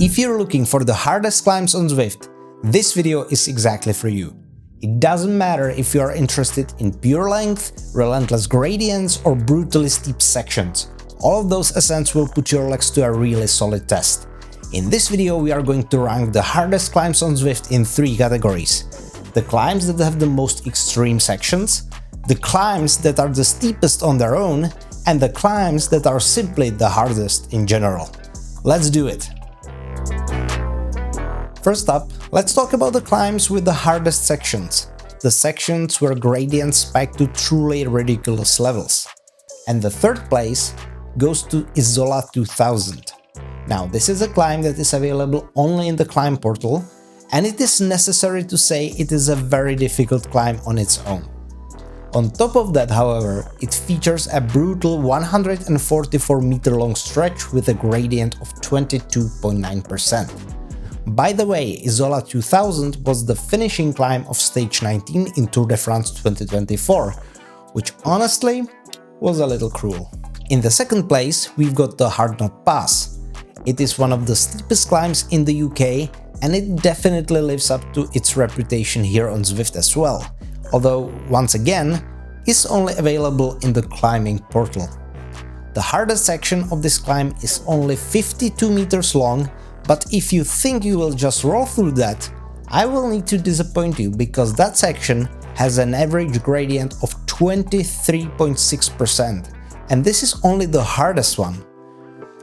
If you're looking for the hardest climbs on Zwift, this video is exactly for you. It doesn't matter if you are interested in pure length, relentless gradients or brutally steep sections. All of those ascents will put your legs to a really solid test. In this video we are going to rank the hardest climbs on Zwift in 3 categories. The climbs that have the most extreme sections, the climbs that are the steepest on their own, and the climbs that are simply the hardest in general. Let's do it! First up, let's talk about the climbs with the hardest sections. The sections where gradients spike to truly ridiculous levels. And the third place goes to Isola 2000. Now, this is a climb that is available only in the climb portal, and it is necessary to say it is a very difficult climb on its own. On top of that, however, it features a brutal 144 meter long stretch with a gradient of 22.9%. By the way, Isola 2000 was the finishing climb of stage 19 in Tour de France 2024, which honestly was a little cruel. In the second place, we've got the Hard Knot Pass. It is one of the steepest climbs in the UK, and it definitely lives up to its reputation here on Zwift as well, although once again, is only available in the climbing portal. The hardest section of this climb is only 52 meters long, but if you think you will just roll through that, I will need to disappoint you, because that section has an average gradient of 23.6%, and this is only the hardest one.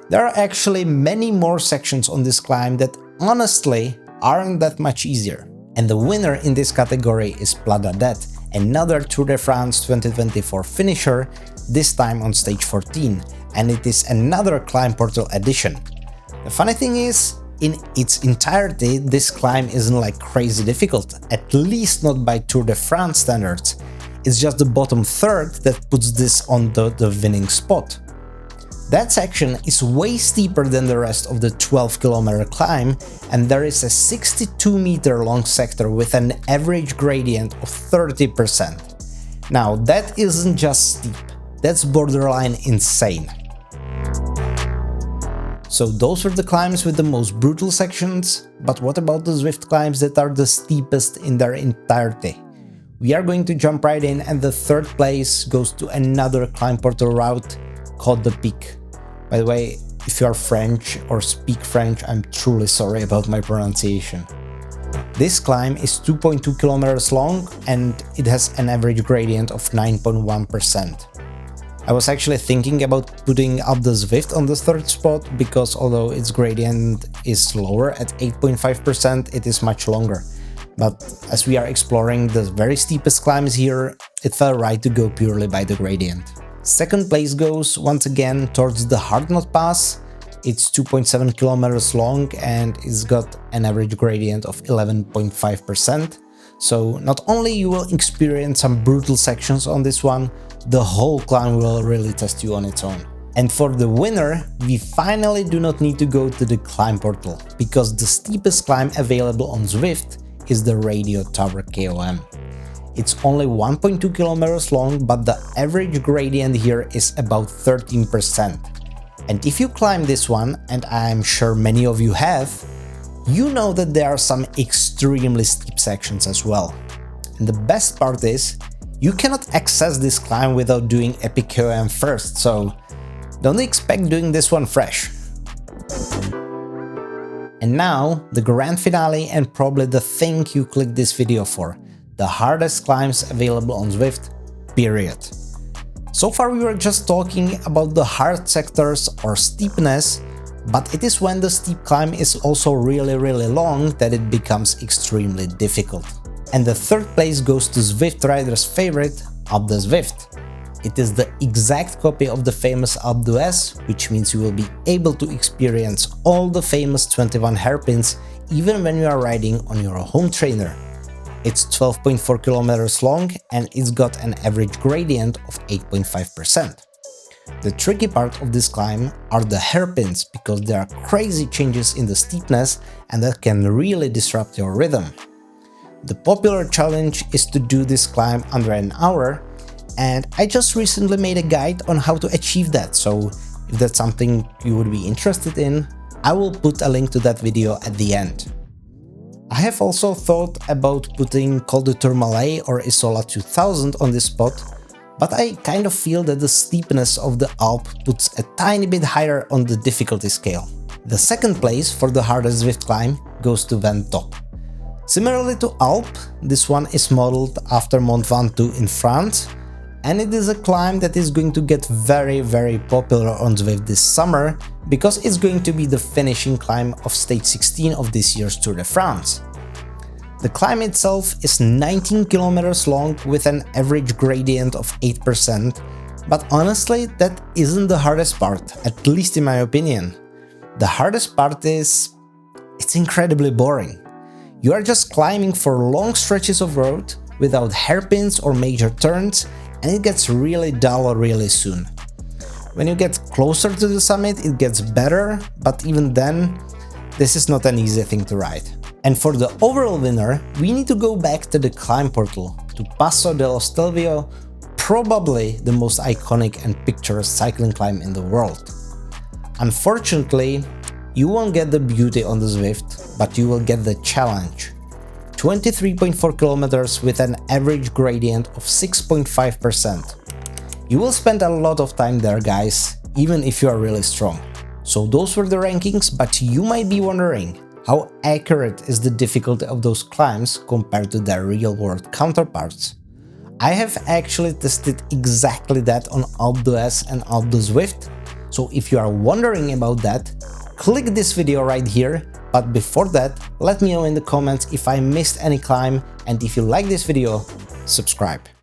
There are actually many more sections on this climb that honestly aren't that much easier. And the winner in this category is Pladadette, another Tour de France 2024 finisher, this time on stage 14, and it is another climb portal edition. The funny thing is, in its entirety, this climb isn't like crazy difficult, at least not by Tour de France standards. It's just the bottom third that puts this on the winning spot. That section is way steeper than the rest of the 12-kilometer climb, and there is a 62-meter long sector with an average gradient of 30%. Now, that isn't just steep, that's borderline insane. So those were the climbs with the most brutal sections, but what about the Zwift climbs that are the steepest in their entirety? We are going to jump right in, and the third place goes to another climb portal route called the Peak. By the way, if you are French or speak French, I'm truly sorry about my pronunciation. This climb is 2.2 kilometers long and it has an average gradient of 9.1%. I was actually thinking about putting up the Zwift on the third spot, because although its gradient is lower at 8.5%, it is much longer. But as we are exploring the very steepest climbs here, it felt right to go purely by the gradient. Second place goes once again towards the Hard Knot Pass. It's 2.7 kilometers long and it's got an average gradient of 11.5%. So not only you will experience some brutal sections on this one, the whole climb will really test you on its own. And for the winner, we finally do not need to go to the climb portal, because the steepest climb available on Zwift is the Radio Tower KOM. It's only 1.2 kilometers long, but the average gradient here is about 13%. And if you climb this one, and I'm sure many of you have, you know that there are some extremely steep sections as well. And the best part is, you cannot access this climb without doing Epic KOM first, so don't expect doing this one fresh. And now, the grand finale, and probably the thing you clicked this video for. The hardest climbs available on Zwift, period. So far we were just talking about the hard sectors or steepness, but it is when the steep climb is also really long that it becomes extremely difficult. And the third place goes to Zwift riders' favorite, Alpe d'Huez. It is the exact copy of the famous Alpe d'Huez, which means you will be able to experience all the famous 21 hairpins even when you are riding on your home trainer. It's 12.4 kilometers long and it's got an average gradient of 8.5%. The tricky part of this climb are the hairpins, because there are crazy changes in the steepness and that can really disrupt your rhythm. The popular challenge is to do this climb under an hour, and I just recently made a guide on how to achieve that, so if that's something you would be interested in, I will put a link to that video at the end. I have also thought about putting Col du Tourmalet or Isola 2000 on this spot, but I kind of feel that the steepness of the Alp puts a tiny bit higher on the difficulty scale. The second place for the hardest Zwift climb goes to Ventoux. Similarly to Alp, this one is modeled after Mont Ventoux in France, and it is a climb that is going to get very popular on Zwift this summer because it's going to be the finishing climb of stage 16 of this year's Tour de France. The climb itself is 19 kilometers long with an average gradient of 8%, but honestly that isn't the hardest part, at least in my opinion. The hardest part is it's incredibly boring. You are just climbing for long stretches of road without hairpins or major turns, and it gets really dull really soon. When you get closer to the summit it gets better, but even then, this is not an easy thing to ride. And for the overall winner, we need to go back to the climb portal, to Passo dello Stelvio, probably the most iconic and picturesque cycling climb in the world. Unfortunately, you won't get the beauty on the Zwift, but you will get the challenge. 23.4 kilometers with an average gradient of 6.5%. You will spend a lot of time there, guys, even if you are really strong. So those were the rankings, but you might be wondering, how accurate is the difficulty of those climbs compared to their real-world counterparts? I have actually tested exactly that on Alpe d'Huez and Alpe d'Huez, so if you are wondering about that, click this video right here, but before that, let me know in the comments if I missed any climb, and if you like this video, subscribe.